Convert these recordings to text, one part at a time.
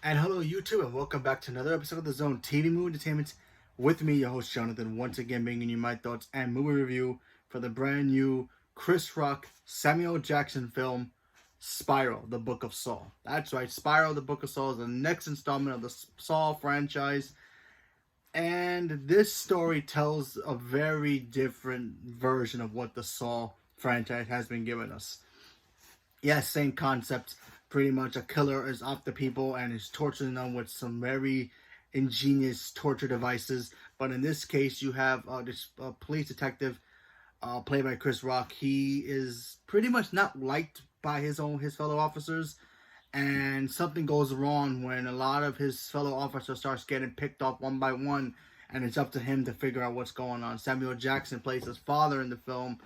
And hello, YouTube, and welcome back to another episode of the Zone TV Movie Entertainment with me, your host Jonathan, once again bringing you my thoughts and movie review for the brand new Chris Rock, Samuel Jackson film, Spiral, The Book of Saw. That's right, Spiral, The Book of Saw is the next installment of the Saw franchise, and this story tells a very different version of what the Saw franchise has been giving us. Yes, same concept. Pretty much a killer is after people and is torturing them with some very ingenious torture devices. But in this case, you have this police detective played by Chris Rock. He is pretty much not liked by his fellow officers, and something goes wrong when a lot of his fellow officers starts getting picked off one by one, and it's up to him to figure out what's going on. Samuel Jackson plays his father in the film,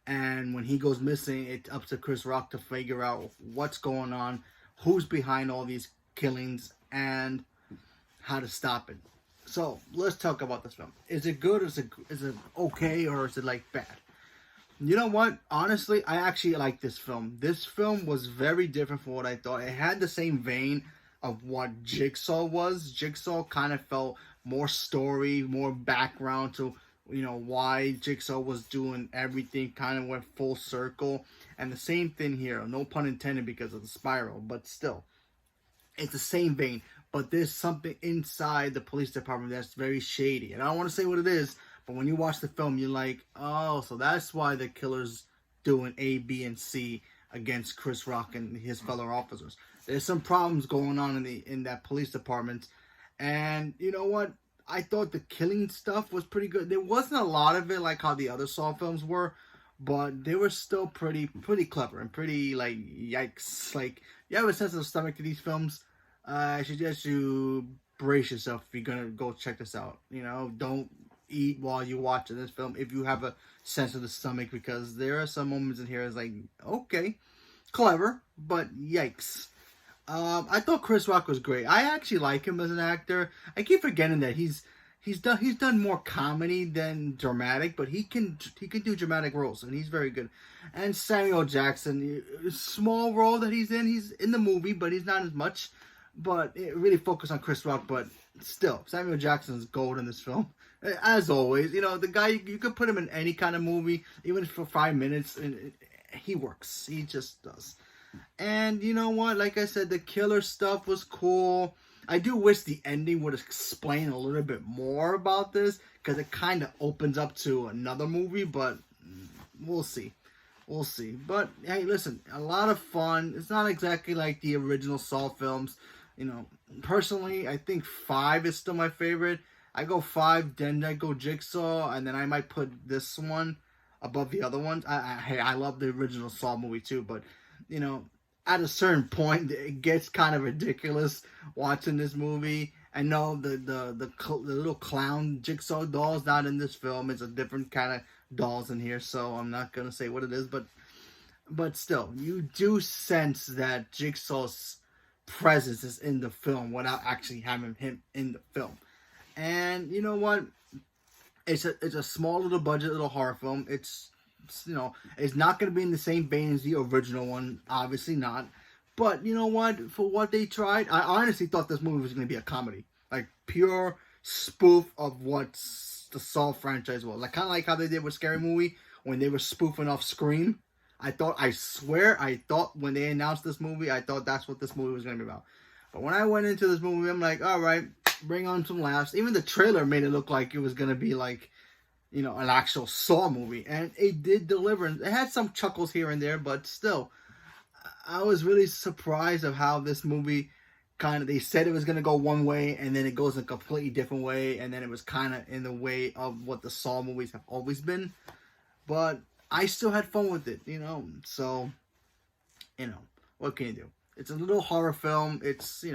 and when he goes missing, it's up to Chris Rock to figure out what's going on, who's behind all these killings, and how to stop it. So let's talk about this film. Is it good? Is it okay, or is it like bad? You know what? Honestly, I actually like this film. This film was very different from what I thought. It had the same vein of what Jigsaw was. Jigsaw kind of felt more story, more background to why Jigsaw was doing everything, kind of went full circle. And the same thing here, no pun intended because of the spiral, but still, it's the same vein. But there's something inside the police department that's very shady, and I don't want to say what it is, but when you watch the film, you're like, oh, so that's why the killer's doing A, B, and C against Chris Rock and his fellow officers. There's some problems going on in that police department, and you know what? I thought the killing stuff was pretty good. There wasn't a lot of it like how the other Saw films were, but they were still pretty clever and pretty like yikes. Like, you have a sense of stomach to these films. I suggest you brace yourself if you're gonna go check this out. Don't eat while you're watching this film if you have a sense of the stomach, because there are some moments in here it's like, okay, clever, but yikes. I thought Chris Rock was great. I actually like him as an actor. I keep forgetting that he's done more comedy than dramatic, but he can do dramatic roles, and he's very good. And Samuel Jackson, small role that he's in the movie, but he's not as much. But it really focused on Chris Rock, but still, Samuel Jackson's gold in this film. As always, the guy, you could put him in any kind of movie, even for 5 minutes, and he works. He just does. And you know what? Like I said, the killer stuff was cool. I do wish the ending would explain a little bit more about this, because it kind of opens up to another movie, but we'll see. We'll see. But hey, listen, a lot of fun. It's not exactly like the original Saw films. Personally, I think 5 is still my favorite. I go 5, then I go Jigsaw, and then I might put this one above the other ones. I love the original Saw movie too, but at a certain point, it gets kind of ridiculous watching this movie. I know the little clown Jigsaw doll's not in this film. It's a different kind of dolls in here, so I'm not gonna say what it is, but still, you do sense that Jigsaw's presence is in the film without actually having him in the film. And you know what? It's a small little budget little horror film. It's not going to be in the same vein as the original one. Obviously not. But you know what? For what they tried, I honestly thought this movie was going to be a comedy. Like, pure spoof of what the Saw franchise was. Like, kind of like how they did with Scary Movie when they were spoofing off Scream. I swear I thought when they announced this movie, I thought that's what this movie was going to be about. But when I went into this movie, I'm like, all right, bring on some laughs. Even the trailer made it look like it was going to be like, an actual Saw movie. And it did deliver. It had some chuckles here and there, but still, I was really surprised of how this movie they said it was going to go one way, and then it goes a completely different way, and then it was kind of in the way of what the Saw movies have always been. But I still had fun with it, so, what can you do? It's a little horror film. It's,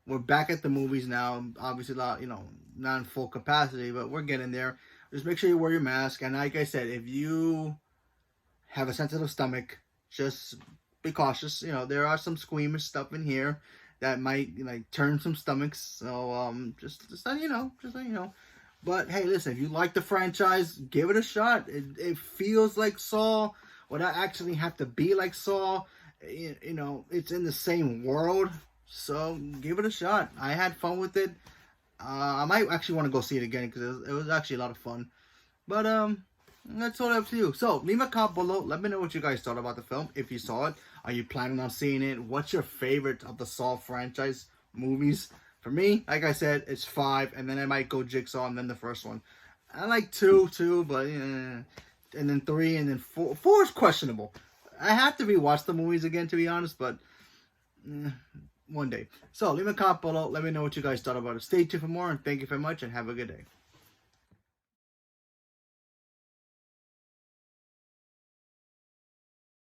we're back at the movies now. Obviously, not in full capacity, but we're getting there. Just make sure you wear your mask. And like I said, if you have a sensitive stomach, just be cautious. There are some squeamish stuff in here that might turn some stomachs. So just let you know. But hey, listen, if you like the franchise, give it a shot. It feels like Saw without actually have to be like Saw. It's in the same world. So give it a shot. I had fun with it. I might actually want to go see it again because it was actually a lot of fun. But that's all up to you. So leave a comment below. Let me know what you guys thought about the film. If you saw it, are you planning on seeing it? What's your favorite of the Saw franchise movies? For me, like I said, it's 5, and then I might go Jigsaw and then the first one. I like 2 too, but and then 3, and then 4. 4 is questionable. I have to rewatch the movies again, to be honest, but one day. So leave a comment below. Let me know what you guys thought about it. Stay tuned for more, and thank you very much, and have a good day.